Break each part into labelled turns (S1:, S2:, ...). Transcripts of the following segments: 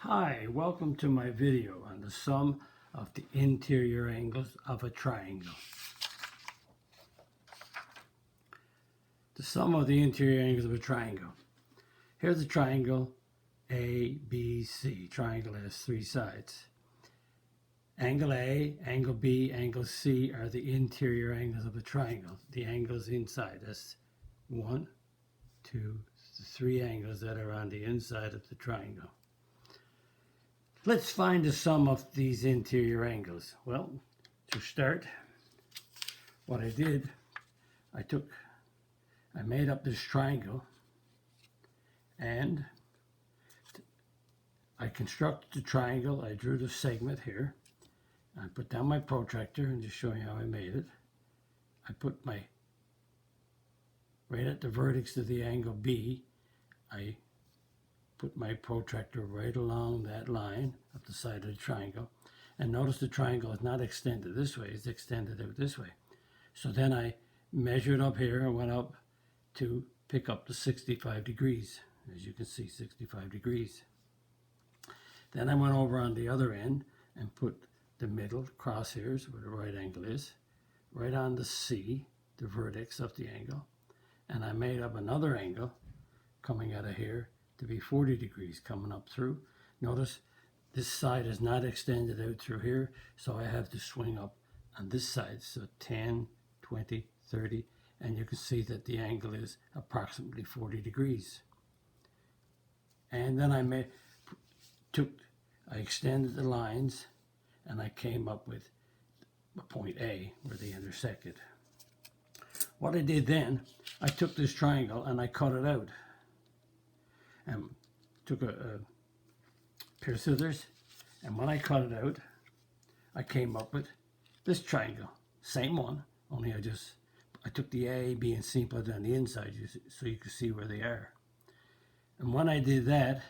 S1: Hi, welcome to my video on the sum of the interior angles of a triangle. The sum of the interior angles of a triangle. Here's a triangle ABC. Triangle has three sides. Angle A, angle B, angle C are the interior angles of a triangle. The angles inside. That's 1, 2, 3 angles that are on the inside of the triangle. Let's find the sum of these interior angles. Well, to start, what I did, I made up this triangle and I constructed the triangle. I drew the segment here. I put down my protractor and just showing how I made it. I put right at the vertex of the angle B, I put my protractor right along that line up the side of the triangle. And notice the triangle is not extended this way, it's extended out this way. So then I measured up here and went up to pick up the 65 degrees. As you can see, 65 degrees. Then I went over on the other end and put the middle crosshairs, where the right angle is, right on the C, the vertex of the angle. And I made up another angle coming out of here to be 40 degrees coming up through. Notice this side is not extended out through here, so I have to swing up on this side. So 10, 20, 30, and you can see that the angle is approximately 40 degrees. And then I extended the lines and I came up with a point A where they intersected. What I did then, I took this triangle and I cut it out. And took a pair of scissors, and when I cut it out, I came up with this triangle. Same one, only I took the A, B, and C and put it on the inside so you could see where they are. And when I did that,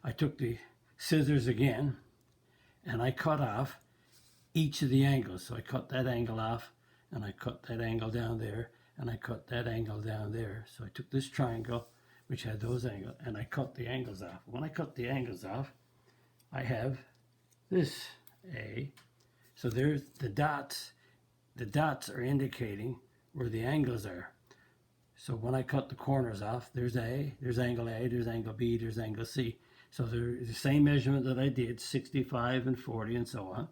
S1: I took the scissors again, and I cut off each of the angles. So I cut that angle off, and I cut that angle down there, and I cut that angle down there. So I took this triangle, which had those angles, and I cut the angles off. When I cut the angles off, I have this A. So there's the dots. The dots are indicating where the angles are. So when I cut the corners off, there's A, there's angle A, there's angle B, there's angle C. So they're the same measurement that I did, 65 and 40 and so on.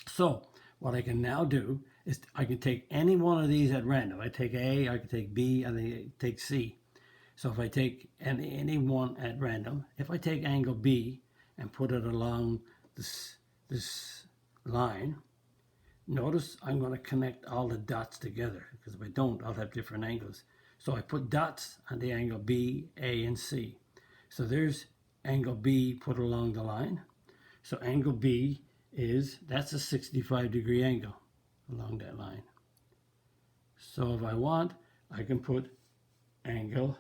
S1: So what I can now do is I can take any one of these at random. I take A, I can take B, and I take C. So if I take any one at random, if I take angle B and put it along this line, notice I'm going to connect all the dots together, because if I don't, I'll have different angles. So I put dots on the angle B, A, and C. So there's angle B put along the line. So angle B that's a 65 degree angle along that line. So if I want, I can put angle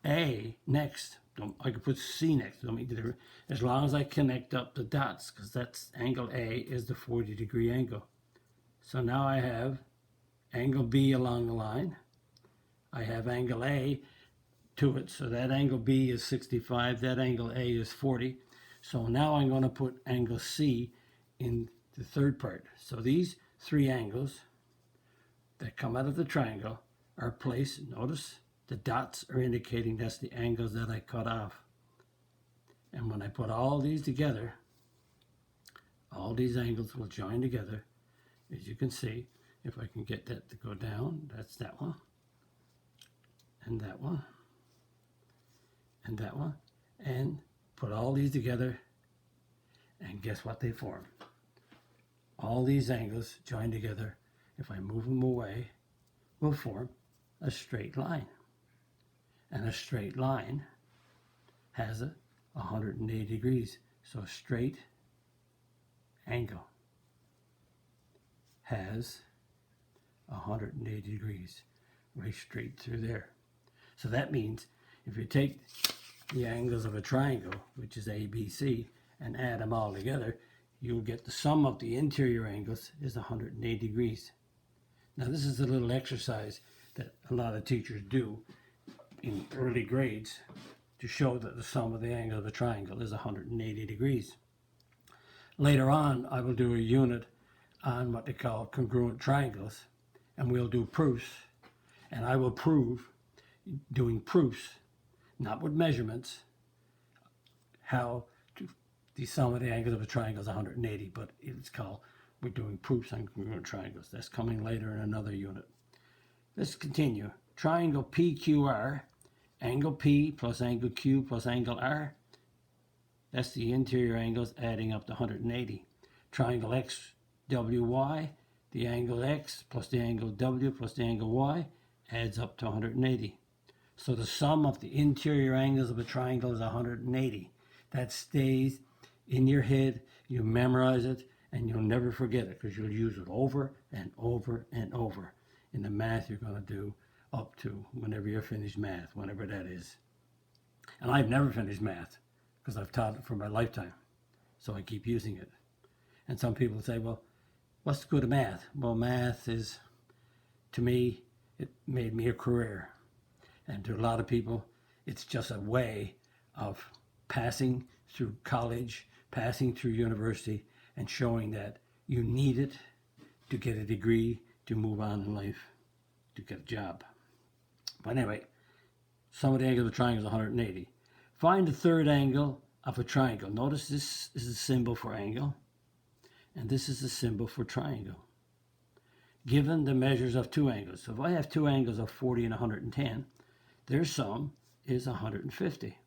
S1: A next. I could put C next. Don't make the difference. As long as I connect up the dots, because that's angle A is the 40 degree angle. So now I have angle B along the line. I have angle A to it. So that angle B is 65. That angle A is 40. So now I'm going to put angle C in the third part. So these three angles that come out of the triangle are placed, notice, the dots are indicating that's the angles that I cut off. And when I put all these together, all these angles will join together. As you can see, if I can get that to go down, that's that one, and that one, and that one, and put all these together, and guess what they form? All these angles join together, if I move them away, will form a straight line. And a straight line has 180 degrees. So a straight angle has 180 degrees right straight through there. So that means if you take the angles of a triangle, which is ABC, and add them all together, you'll get the sum of the interior angles is 180 degrees. Now this is a little exercise that a lot of teachers do in early grades to show that the sum of the angles of a triangle is 180 degrees. Later on, I will do a unit on what they call congruent triangles, and we'll do proofs, and I will prove, doing proofs, not with measurements, how the sum of the angles of a triangle is 180, but it's called, we're doing proofs on congruent triangles. That's coming later in another unit. Let's continue. Triangle PQR, angle P plus angle Q plus angle R, that's the interior angles adding up to 180. Triangle XWY, the angle X plus the angle W plus the angle Y adds up to 180. So the sum of the interior angles of a triangle is 180. That stays in your head, you memorize it, and you'll never forget it because you'll use it over and over and over in the math you're going to do up to whenever you're finished math, whenever that is. And I've never finished math because I've taught it for my lifetime, so I keep using it. And some people say, well, what's the good of math? Well, math is, to me, it made me a career. And to a lot of people, it's just a way of passing through college, passing through university, and showing that you need it to get a degree, to move on in life, to get a job. But anyway, sum of the angle of a triangle is 180. Find the third angle of a triangle. Notice this is a symbol for angle, and this is a symbol for triangle. Given the measures of two angles. So if I have two angles of 40 and 110, their sum is 150.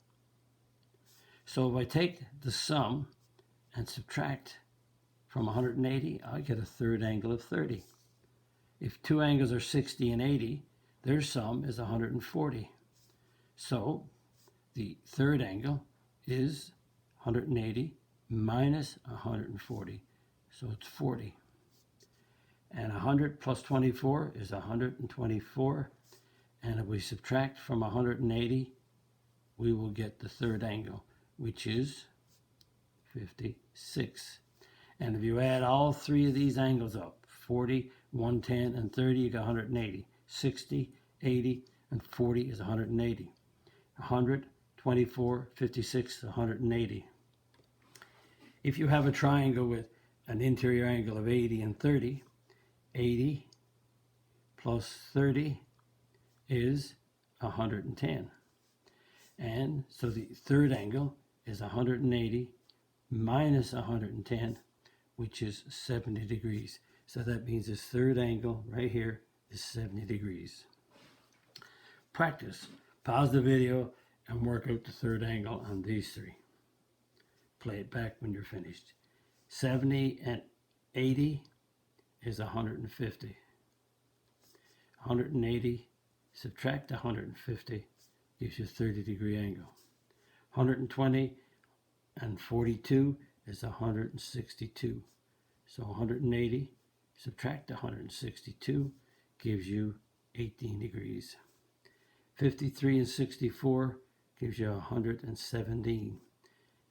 S1: So if I take the sum and subtract from 180, I get a third angle of 30. If two angles are 60 and 80, their sum is 140. So the third angle is 180 minus 140. So it's 40. And 100 plus 24 is 124. And if we subtract from 180, we will get the third angle, which is 56. And if you add all three of these angles up, 40, 110, and 30, you got 180. 60, 80, and 40 is 180. 100, 24, 56, 180. If you have a triangle with an interior angle of 80 and 30, 80 plus 30 is 110. And so the third angle is 180 minus 110, which is 70 degrees. So that means this third angle right here is 70 degrees. Practice. Pause the video and work out the third angle on these three. Play it back when you're finished. 70 and 80 is 150. 180 subtract 150 gives you a 30-degree angle. 120 and 42 is 162. So 180 subtract 162 gives you 18 degrees. 53 and 64 gives you 117.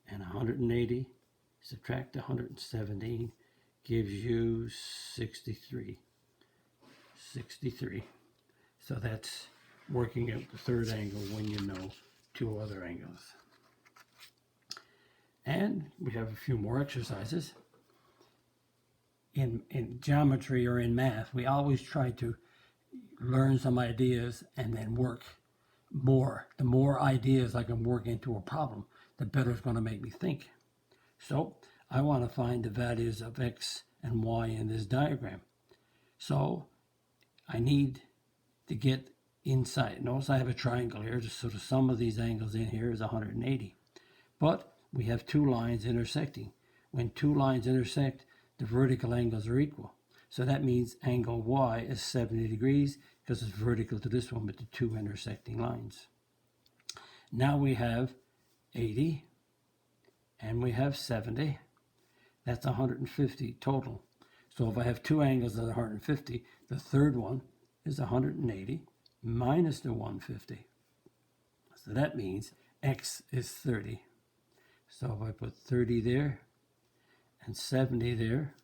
S1: And 180 subtract 117 gives you 63. 63. So that's working out the third angle when you know two other angles. And we have a few more exercises. In geometry or in math, we always try to learn some ideas and then work more. The more ideas I can work into a problem, the better it's going to make me think. So I want to find the values of x and y in this diagram. So I need to get inside. Notice I have a triangle here, so the sum of these angles in here is 180. But we have two lines intersecting. When two lines intersect, the vertical angles are equal. So that means angle y is 70 degrees because it's vertical to this one with the two intersecting lines. Now we have 80 and we have 70. That's 150 total. So if I have two angles at 150, the third one is 180 minus the 150. So that means x is 30. So if I put 30 there and 70 there,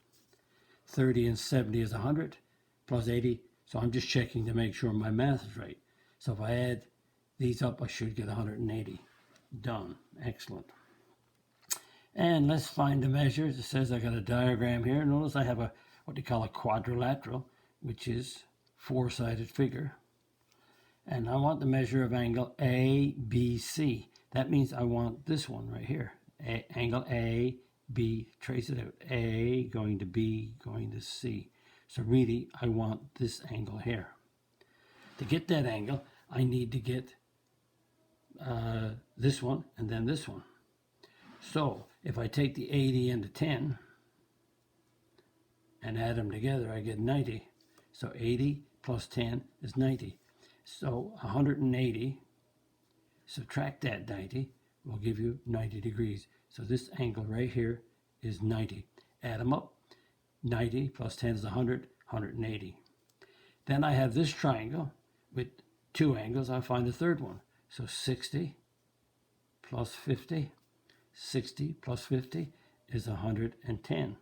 S1: 30 and 70 is 100 plus 80. So I'm just checking to make sure my math is right. So if I add these up, I should get 180. Done. Excellent. And let's find the measures. It says I got a diagram here. Notice I have a what they call a quadrilateral, which is four-sided figure. And I want the measure of angle ABC. That means I want this one right here. Angle A, B, trace it out. A going to B, going to C. So really, I want this angle here. To get that angle, I need to get this one and then this one. So if I take the 80 and the 10 and add them together, I get 90. So 80 plus 10 is 90. So 180, subtract that 90, will give you 90 degrees. So this angle right here is 90. Add them up. 90 plus 10 is 100, 180. Then I have this triangle with two angles. I'll find the third one. So 60 plus 50, 60 plus 50 is 110.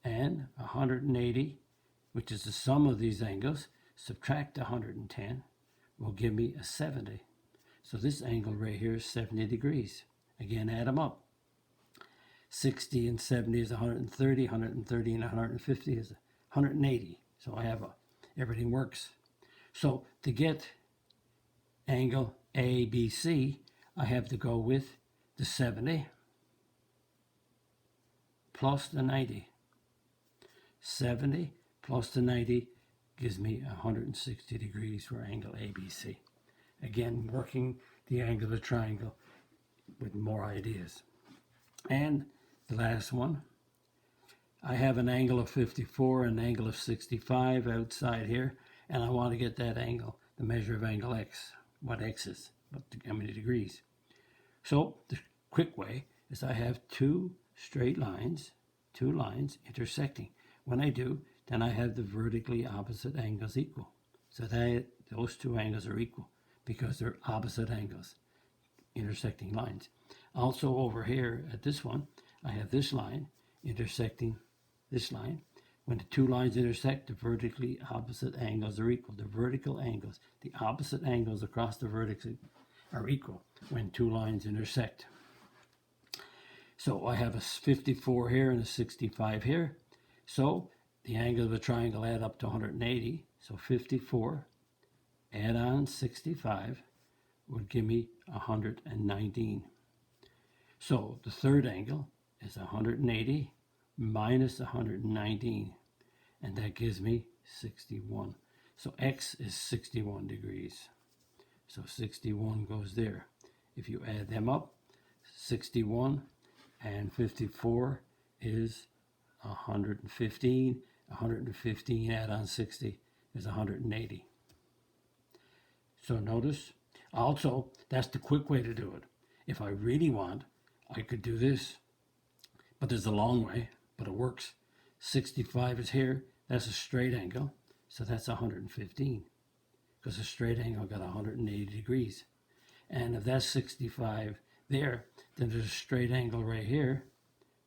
S1: And 180, which is the sum of these angles, subtract 110 will give me a 70. So this angle right here is 70 degrees. Again, add them up. 60 and 70 is 130, 130 and 150 is 180. So I have everything works. So to get angle ABC, I have to go with the 70 plus the 90. 70 plus the 90 gives me 160 degrees for angle ABC. Again, working the angle of the triangle with more ideas. And the last one, I have an angle of 54, an angle of 65 outside here, and I want to get that angle, the measure of angle X, what X is, how many degrees. So the quick way is I have two lines intersecting. When I do, then I have the vertically opposite angles equal. So those two angles are equal because they're opposite angles, intersecting lines. Also over here at this one, I have this line intersecting this line. When the two lines intersect, the vertically opposite angles are equal. The vertical angles, the opposite angles across the vertex are equal when two lines intersect. So I have a 54 here and a 65 here. So the angle of the triangle add up to 180. So 54 add on 65 would give me 119. So the third angle is 180 minus 119, and that gives me 61. So X is 61 degrees. So 61 goes there. If you add them up, 61 and 54 is 115. 115 add on 60 is 180. So notice, also, that's the quick way to do it. If I really want, I could do this, but there's a long way, but it works. 65 is here, that's a straight angle, so that's 115, because a straight angle got 180 degrees. And if that's 65 there, then there's a straight angle right here,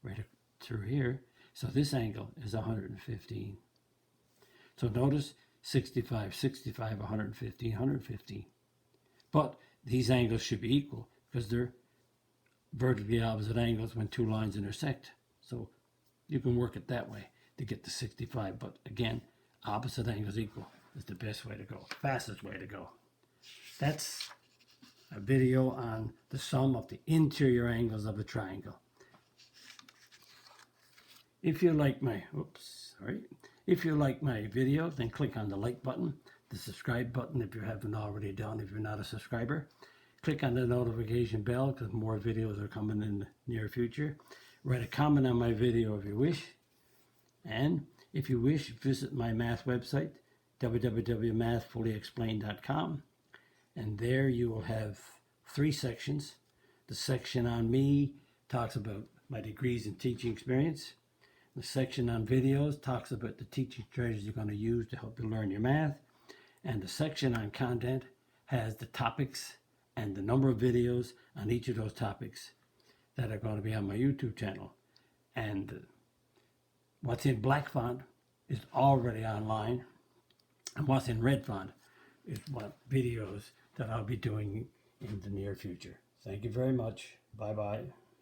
S1: right through here, so this angle is 115. So notice 65, 65, 115, 115. But these angles should be equal because they're vertically opposite angles when two lines intersect. So you can work it that way to get to 65. But again, opposite angles equal is the best way to go, fastest way to go. That's a video on the sum of the interior angles of a triangle. If you like my, if you like my video, then click on the like button, the subscribe button if you haven't already done, if you're not a subscriber. Click on the notification bell because more videos are coming in the near future. Write a comment on my video if you wish. And if you wish, visit my math website, www.mathfullyexplained.com. And there you will have 3 sections. The section on me talks about my degrees and teaching experience. The section on videos talks about the teaching strategies you're going to use to help you learn your math. And the section on content has the topics and the number of videos on each of those topics that are going to be on my YouTube channel. And what's in black font is already online, and what's in red font is what videos that I'll be doing in the near future. Thank you very much. Bye-bye.